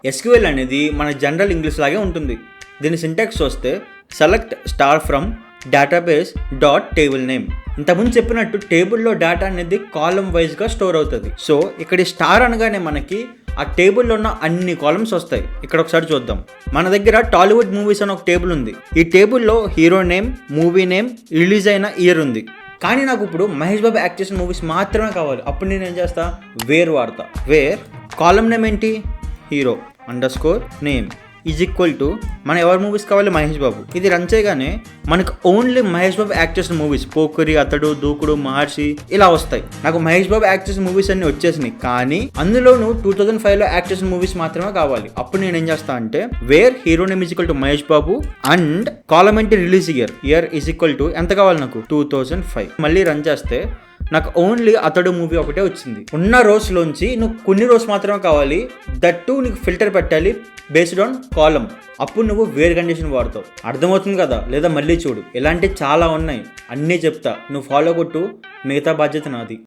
SQL అనేది మన general English లాగే ఉంటుంది. దీని సింటాక్స్ వస్తే select star from database dot table name. ఇంతకుముందు చెప్పినట్టు టేబుల్లో డేటా అనేది కాలమ్ వైజ్గా స్టోర్ అవుతుంది. సో ఇక్కడ స్టార్ అనగానే మనకి ఆ టేబుల్లో ఉన్న అన్ని కాలమ్స్ వస్తాయి. ఇక్కడ ఒకసారి చూద్దాం. మన దగ్గర టాలీవుడ్ మూవీస్ అని ఒక టేబుల్ ఉంది. ఈ టేబుల్లో hero name, movie name, release అయిన ఇయర్ ఉంది. కానీ నాకు ఇప్పుడు మహేష్ బాబు యాక్ట్ చేసిన మూవీస్ మాత్రమే కావాలి. అప్పుడు నేను ఏం చేస్తా, వేర్ వాడతా. వేర్ కాలమ్ నేమ్ ఏంటి, hero underscore name is equal to మన ఎవరి మూవీస్ కావాలి, మహేష్ బాబు. ఇది రన్ చేయగానే మనకు ఓన్లీ మహేష్ బాబు యాక్ట్ చేసిన మూవీస్, పోకరి, అతడు, దూకుడు, మహర్షి ఇలా వస్తాయి. నాకు మహేష్ బాబు యాక్ట్ చేసిన మూవీస్ అన్ని వచ్చేసినాయి. కానీ అందులోను 2005లో యాక్ట్ చేసిన మూవీస్ మాత్రమే కావాలి. అప్పుడు నేను ఏం చేస్తా అంటే where hero name is equal to Mahesh Babu and column ఏంటి, release year is equal to ఎంత కావాలి నాకు, 2005. మళ్ళీ రన్ చేస్తే నాకు ఓన్లీ అతడు మూవీ ఒకటే వచ్చింది. ఉన్న రోస్లోంచి నువ్వు కొన్ని రోస్ మాత్రమే కావాలి, దట్టు నీకు ఫిల్టర్ పెట్టాలి బేస్డ్ ఆన్ కాలమ్. అప్పుడు నువ్వు వేర్ కండిషన్ వాడతావు. అర్థమవుతుంది కదా, లేదా మళ్ళీ చూడు. ఇలాంటివి చాలా ఉన్నాయి, అన్నీ చెప్తా. నువ్వు ఫాలో కొట్టు, మిగతా బాధ్యత నాది.